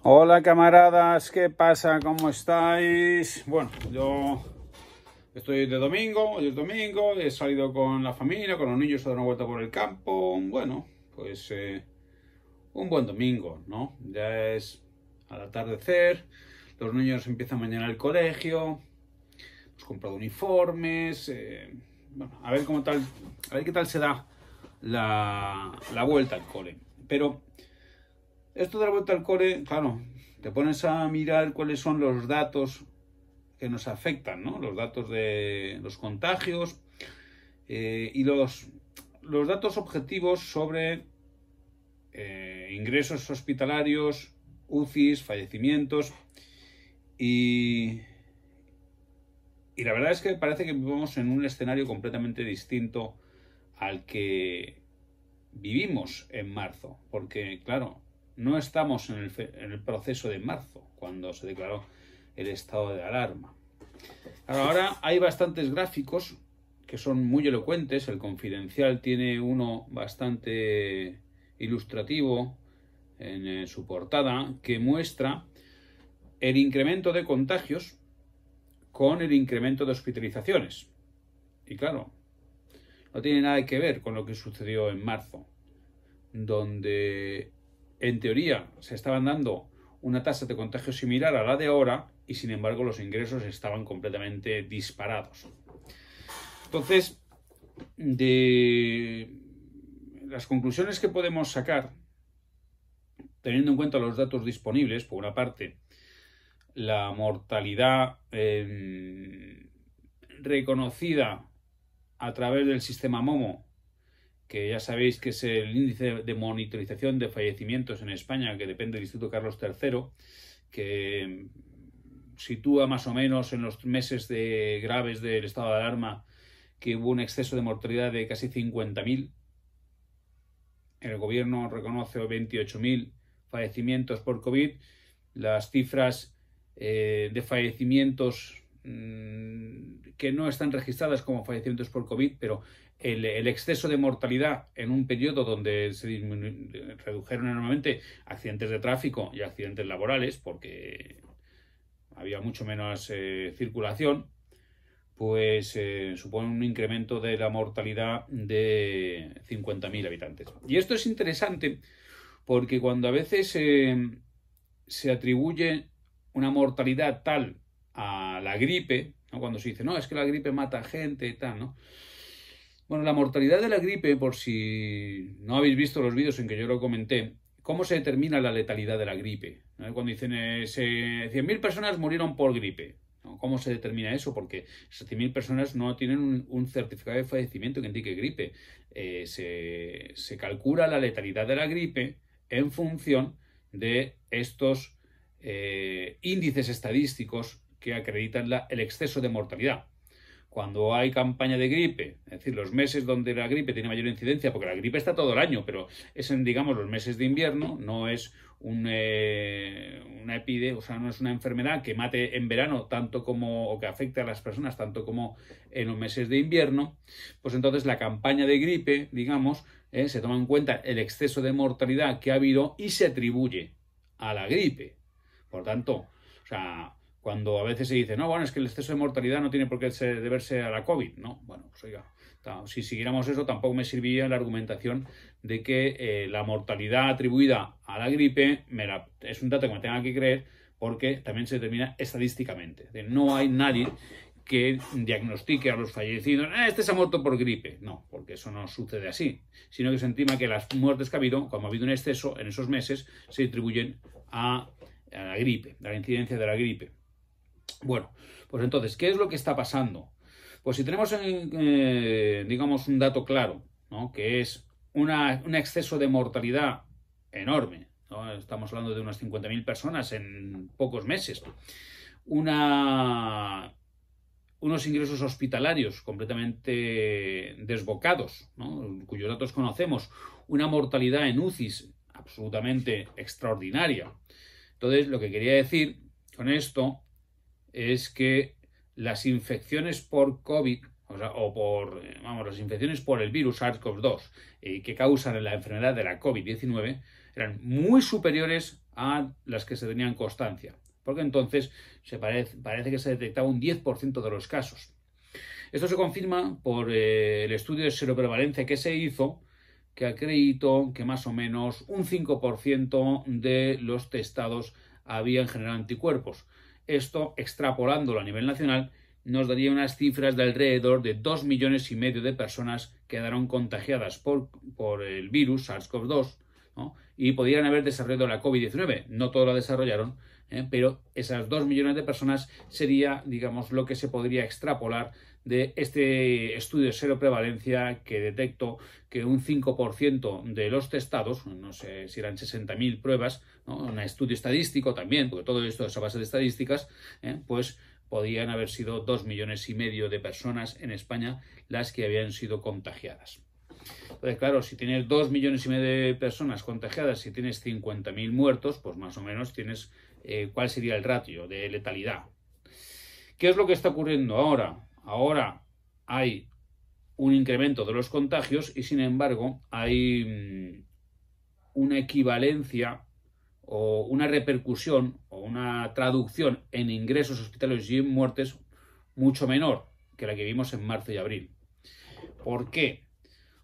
Hola camaradas, ¿qué pasa? ¿Cómo estáis? Bueno, yo estoy de domingo, hoy es domingo, he salido con la familia, con los niños a dar una vuelta por el campo. Bueno, pues un buen domingo, ¿no? Ya es al atardecer, los niños empiezan mañana al colegio, hemos comprado uniformes, bueno, a ver a ver qué tal se da la vuelta al cole. Pero esto de la vuelta al cole, claro, te pones a mirar cuáles son los datos que nos afectan, ¿no? Los datos de los contagios y los datos objetivos sobre ingresos hospitalarios, UCIs, fallecimientos y la verdad es que parece que vivimos en un escenario completamente distinto al que vivimos en marzo, porque claro, no estamos en el proceso de marzo, cuando se declaró el estado de alarma. Ahora hay bastantes gráficos que son muy elocuentes. El Confidencial tiene uno bastante ilustrativo en su portada que muestra el incremento de contagios con el incremento de hospitalizaciones. Y claro, no tiene nada que ver con lo que sucedió en marzo, donde en teoría se estaban dando una tasa de contagio similar a la de ahora y sin embargo los ingresos estaban completamente disparados. Entonces, de las conclusiones que podemos sacar, teniendo en cuenta los datos disponibles, por una parte, la mortalidad reconocida a través del sistema MOMO, que ya sabéis que es el índice de monitorización de fallecimientos en España, que depende del Instituto Carlos III, que sitúa más o menos en los meses graves del estado de alarma que hubo un exceso de mortalidad de casi 50.000. El gobierno reconoce 28.000 fallecimientos por COVID. Las cifras de fallecimientos que no están registradas como fallecimientos por COVID, pero el exceso de mortalidad en un periodo donde se redujeron enormemente accidentes de tráfico y accidentes laborales, porque había mucho menos circulación, pues supone un incremento de la mortalidad de 50.000 habitantes. Y esto es interesante porque cuando a veces se atribuye una mortalidad tal a la gripe, ¿no? Cuando se dice, no, es que la gripe mata gente y tal, ¿no? Bueno, la mortalidad de la gripe, por si no habéis visto los vídeos en que yo lo comenté, ¿cómo se determina la letalidad de la gripe? ¿No? Cuando dicen 100.000 personas murieron por gripe, ¿no? ¿Cómo se determina eso? Porque esas 100.000 personas no tienen un certificado de fallecimiento que indique gripe. Se calcula la letalidad de la gripe en función de estos índices estadísticos que acreditan el exceso de mortalidad. Cuando hay campaña de gripe, es decir, los meses donde la gripe tiene mayor incidencia, porque la gripe está todo el año, pero es en, digamos, los meses de invierno, no es una epidemia, o sea, no es una enfermedad que mate en verano tanto como, o que afecte a las personas tanto como en los meses de invierno, pues entonces la campaña de gripe, digamos, se toma en cuenta el exceso de mortalidad que ha habido y se atribuye a la gripe. Por tanto, o sea, cuando a veces se dice, no, bueno, es que el exceso de mortalidad no tiene por qué deberse a la COVID. No, bueno, pues oiga, si siguiéramos eso tampoco me serviría la argumentación de que la mortalidad atribuida a la gripe es un dato que me tenga que creer porque también se determina estadísticamente. No hay nadie que diagnostique a los fallecidos, este se ha muerto por gripe. No, porque eso no sucede así, sino que se estima que las muertes que ha habido, como ha habido un exceso en esos meses, se atribuyen a la gripe, a la incidencia de la gripe. Bueno, pues entonces, ¿qué es lo que está pasando? Pues si tenemos, digamos, un dato claro, ¿no? Que es un exceso de mortalidad enorme, ¿no? Estamos hablando de unas 50.000 personas en pocos meses, unos ingresos hospitalarios completamente desbocados, ¿no? Cuyos datos conocemos, una mortalidad en UCIs absolutamente extraordinaria. Entonces, lo que quería decir con esto es que las infecciones por COVID, las infecciones por el virus SARS-CoV-2 que causan la enfermedad de la COVID-19 eran muy superiores a las que se tenían constancia, porque entonces parece que se detectaba un 10% de los casos. Esto se confirma por el estudio de seroprevalencia que se hizo, que acreditó que más o menos un 5% de los testados habían generado anticuerpos. Esto, extrapolándolo a nivel nacional, nos daría unas cifras de alrededor de 2,5 millones de personas que quedaron contagiadas por el virus SARS-CoV-2, ¿no? Y podrían haber desarrollado la COVID-19. No todos la desarrollaron, pero esas 2 millones de personas sería, digamos, lo que se podría extrapolar de este estudio de seroprevalencia, que detectó que un 5% de los testados, no sé si eran 60.000 pruebas, ¿no? Un estudio estadístico también, porque todo esto es a base de estadísticas, pues podían haber sido 2,5 millones de personas en España las que habían sido contagiadas. Entonces, claro, si tienes 2,5 millones de personas contagiadas, si tienes 50.000 muertos, pues más o menos tienes cuál sería el ratio de letalidad. ¿Qué es lo que está ocurriendo ahora? Ahora hay un incremento de los contagios y, sin embargo, hay una equivalencia o una repercusión o una traducción en ingresos hospitalarios y en muertes mucho menor que la que vimos en marzo y abril. ¿Por qué?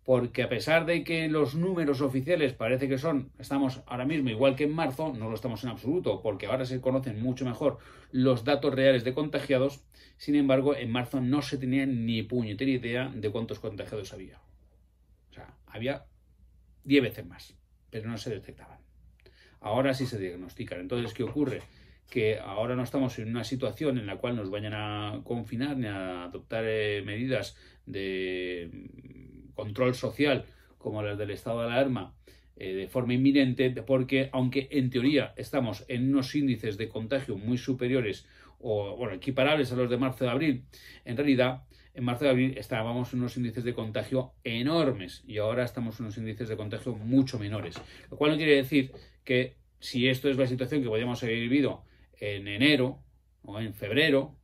Porque a pesar de que los números oficiales parece que estamos ahora mismo igual que en marzo, no lo estamos en absoluto, porque ahora se conocen mucho mejor los datos reales de contagiados. Sin embargo, en marzo no se tenía ni puñetera idea de cuántos contagiados había. O sea, había 10 veces más, pero no se detectaban. Ahora sí se diagnostican. Entonces, ¿qué ocurre? Que ahora no estamos en una situación en la cual nos vayan a confinar ni a adoptar medidas de control social como las del estado de alarma de forma inminente, porque aunque en teoría estamos en unos índices de contagio muy superiores o bueno, equiparables a los de marzo y abril, en realidad en marzo y abril estábamos en unos índices de contagio enormes y ahora estamos en unos índices de contagio mucho menores, lo cual no quiere decir que si esto es la situación que podríamos haber vivido en enero o en febrero,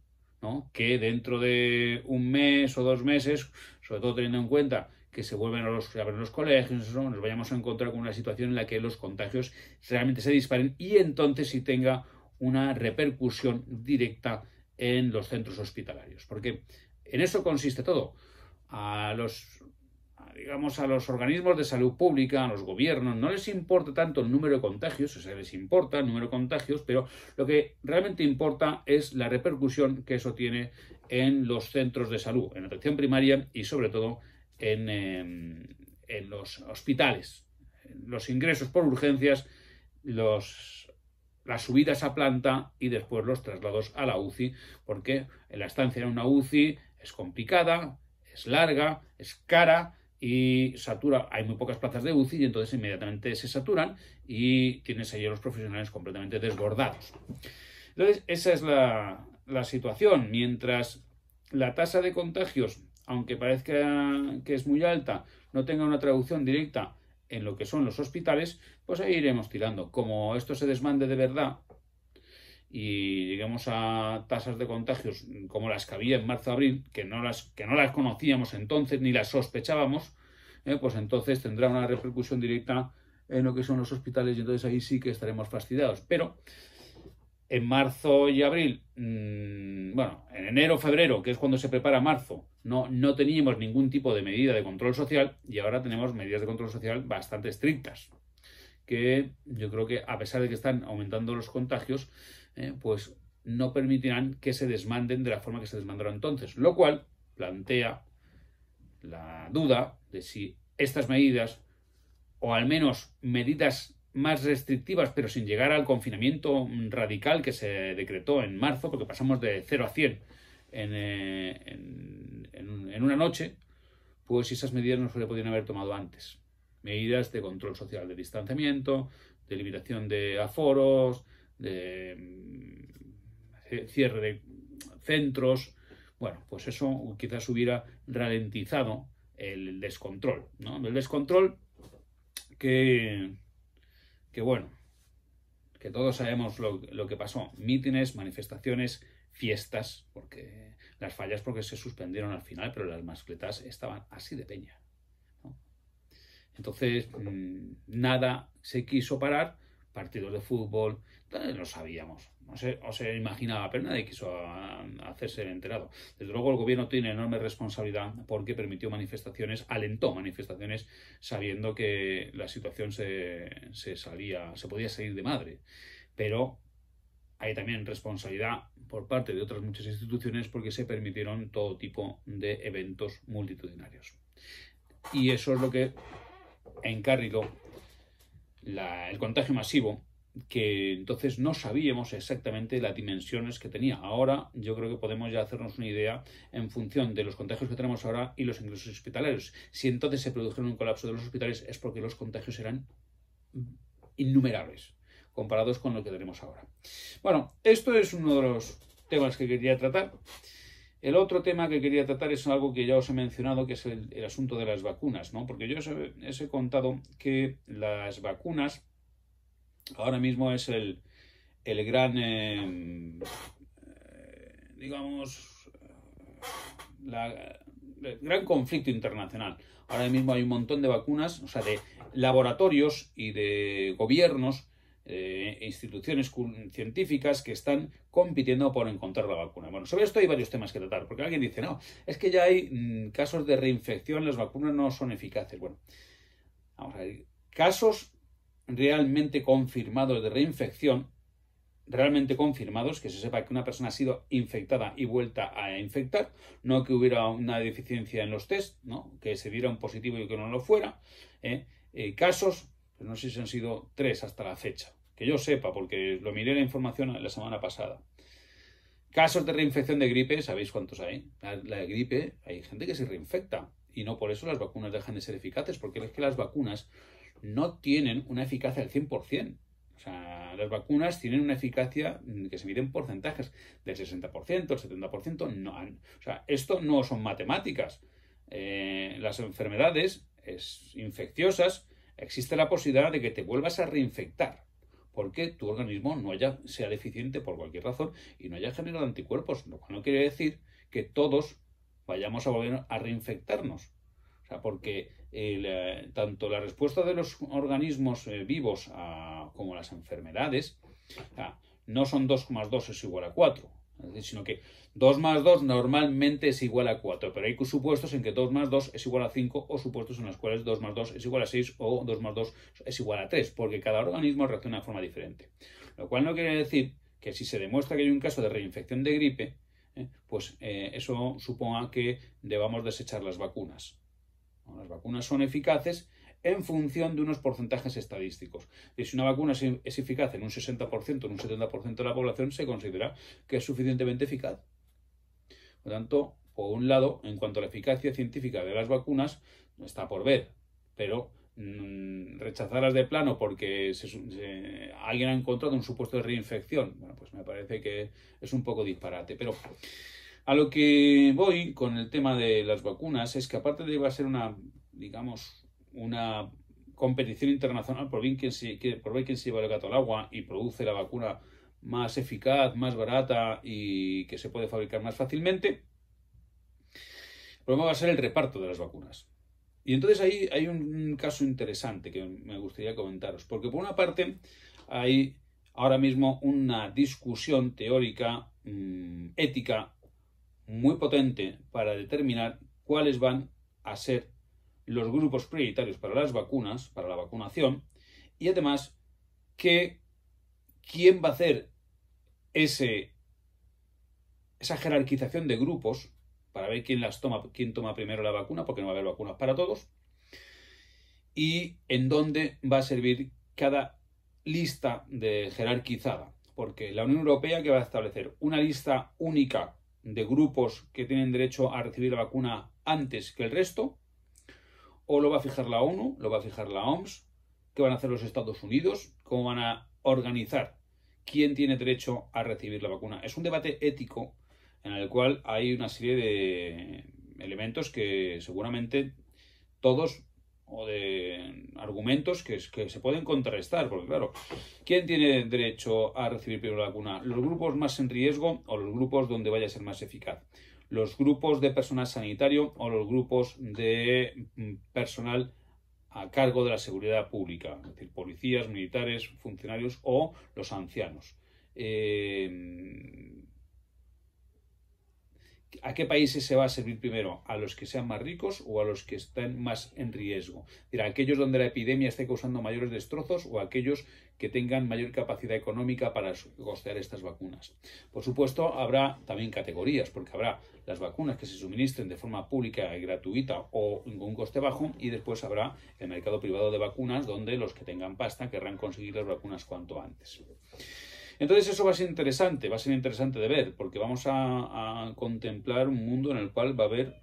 ¿no? Que dentro de un mes o 2 meses, sobre todo teniendo en cuenta que se vuelven a abrir los colegios, nos vayamos a encontrar con una situación en la que los contagios realmente se disparen y entonces sí tenga una repercusión directa en los centros hospitalarios. Porque en eso consiste todo. A los organismos de salud pública, a los gobiernos, no les importa tanto el número de contagios, o sea, les importa el número de contagios, pero lo que realmente importa es la repercusión que eso tiene en los centros de salud, en atención primaria y sobre todo en los hospitales. Los ingresos por urgencias, las subidas a planta y después los traslados a la UCI, porque la estancia en una UCI es complicada, es larga, es cara y satura. Hay muy pocas plazas de UCI y entonces inmediatamente se saturan y tienes ahí a los profesionales completamente desbordados. Entonces, esa es la situación. Mientras la tasa de contagios, aunque parezca que es muy alta, no tenga una traducción directa en lo que son los hospitales, pues ahí iremos tirando. Como esto se desmande de verdad y lleguemos a tasas de contagios como las que había en marzo-abril, que no las conocíamos entonces ni las sospechábamos, pues entonces tendrá una repercusión directa en lo que son los hospitales y entonces ahí sí que estaremos fastidiados. Pero en marzo y abril, bueno, en enero, febrero, que es cuando se prepara marzo, no teníamos ningún tipo de medida de control social y ahora tenemos medidas de control social bastante estrictas, que yo creo que a pesar de que están aumentando los contagios, pues no permitirán que se desmanden de la forma que se desmandaron entonces, lo cual plantea la duda de si estas medidas, o al menos medidas más restrictivas, pero sin llegar al confinamiento radical que se decretó en marzo, porque pasamos de 0 a 100 en una noche, pues esas medidas no se le podían haber tomado antes. Medidas de control social, de distanciamiento, de limitación de aforos, de cierre de centros. Bueno, pues eso quizás hubiera ralentizado el descontrol, ¿no? El descontrol que bueno, que todos sabemos lo que pasó. Mítines, manifestaciones, fiestas, porque las fallas porque se suspendieron al final, pero las mascletas estaban así de peña, ¿no? Entonces, nada se quiso parar partidos de fútbol, lo sabíamos. No se imaginaba, pero nadie quiso hacerse el enterado. Desde luego el gobierno tiene enorme responsabilidad porque permitió manifestaciones, alentó manifestaciones sabiendo que la situación se podía salir de madre. Pero hay también responsabilidad por parte de otras muchas instituciones porque se permitieron todo tipo de eventos multitudinarios. Y eso es lo que encarriló el contagio masivo, que entonces no sabíamos exactamente las dimensiones que tenía. Ahora yo creo que podemos ya hacernos una idea en función de los contagios que tenemos ahora y los ingresos hospitalarios. Si entonces se produjeron un colapso de los hospitales es porque los contagios eran innumerables comparados con lo que tenemos ahora. Bueno, esto es uno de los temas que quería tratar. El otro tema que quería tratar es algo que ya os he mencionado, que es el asunto de las vacunas, ¿no? Porque yo os he contado que las vacunas ahora mismo es el gran, digamos, el gran conflicto internacional. Ahora mismo hay un montón de vacunas, o sea, de laboratorios y de gobiernos, instituciones científicas que están compitiendo por encontrar la vacuna. Bueno, sobre esto hay varios temas que tratar, porque alguien dice, no, es que ya hay casos de reinfección, las vacunas no son eficaces. Bueno, vamos a ver, casos realmente confirmados de reinfección, realmente confirmados, que se sepa que una persona ha sido infectada y vuelta a infectar, no que hubiera una deficiencia en los test, ¿no? Que se diera un positivo y que no lo fuera. Casos, pues no sé si han sido 3 hasta la fecha, que yo sepa, porque lo miré la información la semana pasada. Casos de reinfección de gripe, ¿sabéis cuántos hay? La gripe, hay gente que se reinfecta y no por eso las vacunas dejan de ser eficaces, porque es que las vacunas no tienen una eficacia al 100%. O sea, las vacunas tienen una eficacia que se mide en porcentajes del 60%, el 70%. No, o sea, esto no son matemáticas. Las enfermedades infecciosas, existe la posibilidad de que te vuelvas a reinfectar porque tu organismo sea deficiente por cualquier razón y no haya generado anticuerpos, lo cual no quiere decir que todos vayamos a volver a reinfectarnos. O sea, porque tanto la respuesta de los organismos vivos como las enfermedades, o sea, no son 2 más 2 es igual a 4, es decir, sino que 2 más 2 normalmente es igual a 4, pero hay supuestos en que 2 más 2 es igual a 5 o supuestos en los cuales 2 más 2 es igual a 6 o 2 más 2 es igual a 3, porque cada organismo reacciona de forma diferente. Lo cual no quiere decir que si se demuestra que hay un caso de reinfección de gripe, pues eso suponga que debamos desechar las vacunas. Las vacunas son eficaces en función de unos porcentajes estadísticos. Y si una vacuna es eficaz en un 60%, en un 70% de la población, se considera que es suficientemente eficaz. Por lo tanto, por un lado, en cuanto a la eficacia científica de las vacunas, está por ver, pero rechazarlas de plano porque alguien ha encontrado un supuesto de reinfección, bueno, pues me parece que es un poco disparate. Pero a lo que voy con el tema de las vacunas es que aparte de que va a ser una competición internacional por ver quién se lleva el gato al agua y produce la vacuna más eficaz, más barata y que se puede fabricar más fácilmente, el problema va a ser el reparto de las vacunas. Y entonces ahí hay un caso interesante que me gustaría comentaros, porque por una parte hay ahora mismo una discusión teórica, ética, muy potente para determinar cuáles van a ser los grupos prioritarios para las vacunas, para la vacunación, y además quién va a hacer esa jerarquización de grupos para ver quién toma primero la vacuna, porque no va a haber vacunas para todos, y en dónde va a servir cada lista jerarquizada, porque la Unión Europea que va a establecer una lista única de grupos que tienen derecho a recibir la vacuna antes que el resto, o lo va a fijar la ONU, lo va a fijar la OMS, qué van a hacer los Estados Unidos, cómo van a organizar quién tiene derecho a recibir la vacuna. Es un debate ético en el cual hay una serie de elementos que seguramente todos, o de argumentos que se pueden contrarrestar, porque claro, ¿quién tiene derecho a recibir primero la vacuna? ¿Los grupos más en riesgo o los grupos donde vaya a ser más eficaz? ¿Los grupos de personal sanitario o los grupos de personal a cargo de la seguridad pública, es decir, policías, militares, funcionarios o los ancianos. ¿A qué países se va a servir primero? ¿A los que sean más ricos o a los que estén más en riesgo? ¿A aquellos donde la epidemia esté causando mayores destrozos o a aquellos que tengan mayor capacidad económica para costear estas vacunas? Por supuesto, habrá también categorías, porque habrá las vacunas que se suministren de forma pública y gratuita o con un coste bajo, y después habrá el mercado privado de vacunas, donde los que tengan pasta querrán conseguir las vacunas cuanto antes. Entonces eso va a ser interesante de ver, porque vamos a contemplar un mundo en el cual va a haber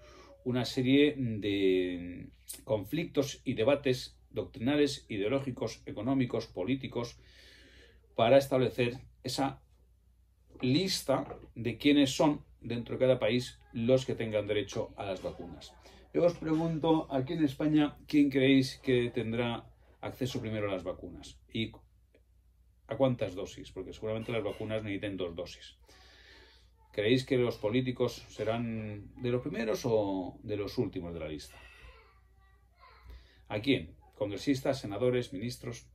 una serie de conflictos y debates doctrinales, ideológicos, económicos, políticos, para establecer esa lista de quiénes son dentro de cada país los que tengan derecho a las vacunas. Yo os pregunto, aquí en España, ¿quién creéis que tendrá acceso primero a las vacunas? ¿Y a cuántas dosis? Porque seguramente las vacunas necesiten 2 dosis. ¿Creéis que los políticos serán de los primeros o de los últimos de la lista? ¿A quién? ¿Congresistas, senadores, ministros?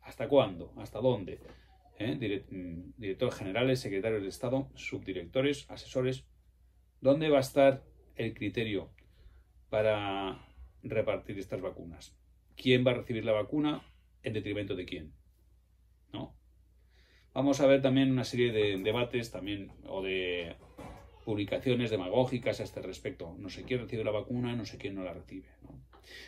¿Hasta cuándo? ¿Hasta dónde? Directores generales, secretarios de Estado, subdirectores, asesores. ¿Dónde va a estar el criterio para repartir estas vacunas? ¿Quién va a recibir la vacuna en detrimento de quién? ¿No? Vamos a ver también una serie de debates también o de publicaciones demagógicas a este respecto. No sé quién recibe la vacuna, no sé quién no la recibe, ¿no?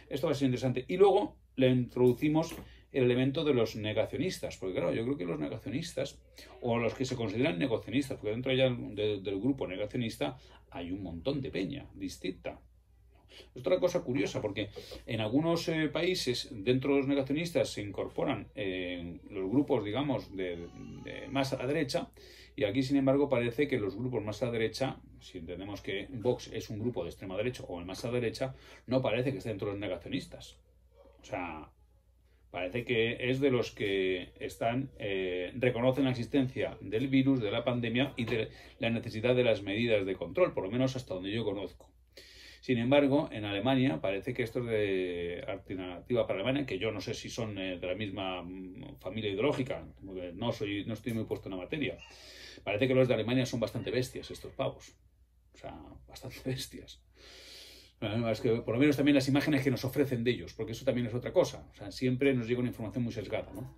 Esto va a ser interesante. Y luego le introducimos el elemento de los negacionistas, porque claro, yo creo que los negacionistas, o los que se consideran negacionistas, porque dentro ya del grupo negacionista hay un montón de peña distinta. Es otra cosa curiosa, porque en algunos países, dentro de los negacionistas, se incorporan los grupos, digamos, de más a la derecha, y aquí, sin embargo, parece que los grupos más a la derecha, si entendemos que Vox es un grupo de extrema derecha o el más a la derecha, no parece que esté dentro de los negacionistas. O sea, parece que es de los que reconocen la existencia del virus, de la pandemia y de la necesidad de las medidas de control, por lo menos hasta donde yo conozco. Sin embargo, en Alemania parece que esto es de alternativa para Alemania, que yo no sé si son de la misma familia ideológica, no estoy muy puesto en la materia. Parece que los de Alemania son bastante bestias, estos pavos. O sea, bastante bestias. Es que por lo menos también las imágenes que nos ofrecen de ellos, porque eso también es otra cosa. O sea, siempre nos llega una información muy sesgada, ¿no?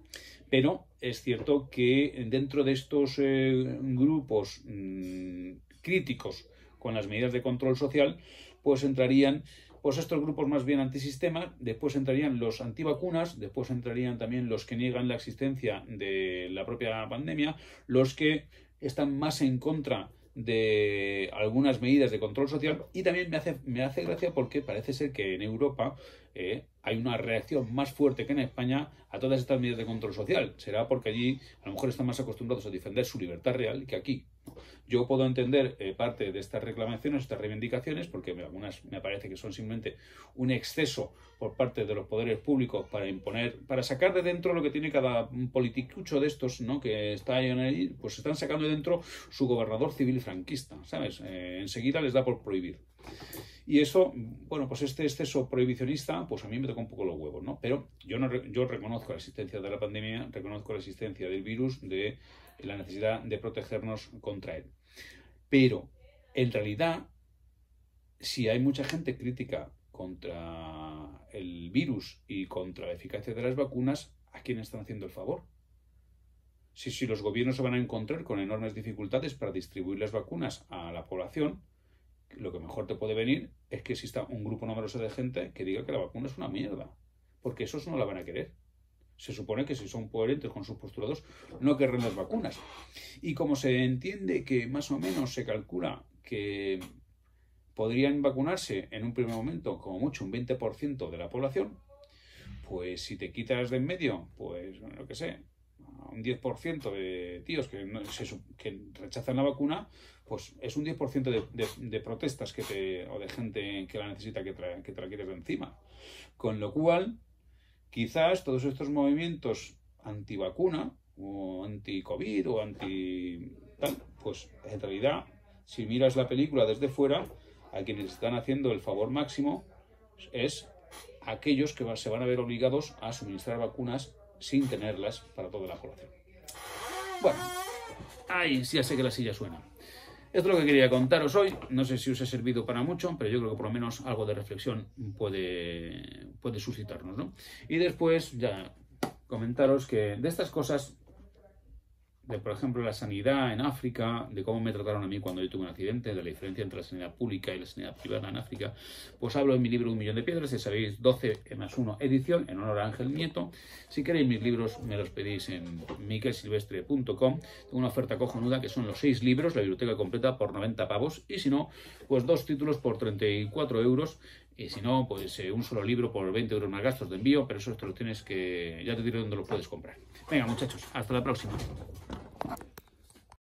Pero es cierto que dentro de estos grupos críticos con las medidas de control social, pues entrarían estos grupos más bien antisistema, después entrarían los antivacunas, después entrarían también los que niegan la existencia de la propia pandemia, los que están más en contra de algunas medidas de control social, y también me hace gracia porque parece ser que en Europa hay una reacción más fuerte que en España a todas estas medidas de control social. Será porque allí a lo mejor están más acostumbrados a defender su libertad real que aquí. Yo puedo entender parte de estas reclamaciones, estas reivindicaciones, porque algunas me parece que son simplemente un exceso por parte de los poderes públicos para imponer, para sacar de dentro lo que tiene cada politicucho de estos, ¿no?, que está ahí, pues están sacando de dentro su gobernador civil franquista, ¿sabes? Enseguida les da por prohibir. Y eso, bueno, pues este exceso prohibicionista, pues a mí me toca un poco los huevos, ¿no? Pero yo reconozco la existencia de la pandemia, reconozco la existencia del virus, de la necesidad de protegernos contra él. Pero, en realidad, si hay mucha gente crítica contra el virus y contra la eficacia de las vacunas, ¿a quién están haciendo el favor? Si los gobiernos se van a encontrar con enormes dificultades para distribuir las vacunas a la población, lo que mejor te puede venir es que exista un grupo numeroso de gente que diga que la vacuna es una mierda, porque esos no la van a querer. Se supone que si son coherentes con sus postulados no querrán las vacunas. Y como se entiende que más o menos se calcula que podrían vacunarse en un primer momento como mucho un 20% de la población, pues si te quitas de en medio, pues lo que sé, un 10% de tíos que rechazan la vacuna, pues es un 10% de protestas o de gente que la necesita que te la quieres de encima. Con lo cual, quizás todos estos movimientos antivacuna o anti-COVID o anti-tal, pues en realidad, si miras la película desde fuera, a quienes están haciendo el favor máximo es aquellos que se van a ver obligados a suministrar vacunas sin tenerlas para toda la población. Bueno, ahí sí, ya sé que la silla suena. Esto es lo que quería contaros hoy. No sé si os ha servido para mucho, pero yo creo que por lo menos algo de reflexión puede suscitarnos, ¿no? Y después ya comentaros que de estas cosas, de por ejemplo la sanidad en África, de cómo me trataron a mí cuando yo tuve un accidente, de la diferencia entre la sanidad pública y la sanidad privada en África, pues hablo en mi libro Un millón de piedras, ya sabéis, 12+1 edición, en honor a Ángel Nieto. Si queréis mis libros, me los pedís en miquelsilvestre.com. Tengo una oferta cojonuda que son los 6 libros, la biblioteca completa por 90 pavos, y si no, pues 2 títulos por 34 euros. Y si no, pues un solo libro por 20 euros más gastos de envío, pero eso te lo tienes que... ya te diré dónde lo puedes comprar. Venga, muchachos, hasta la próxima.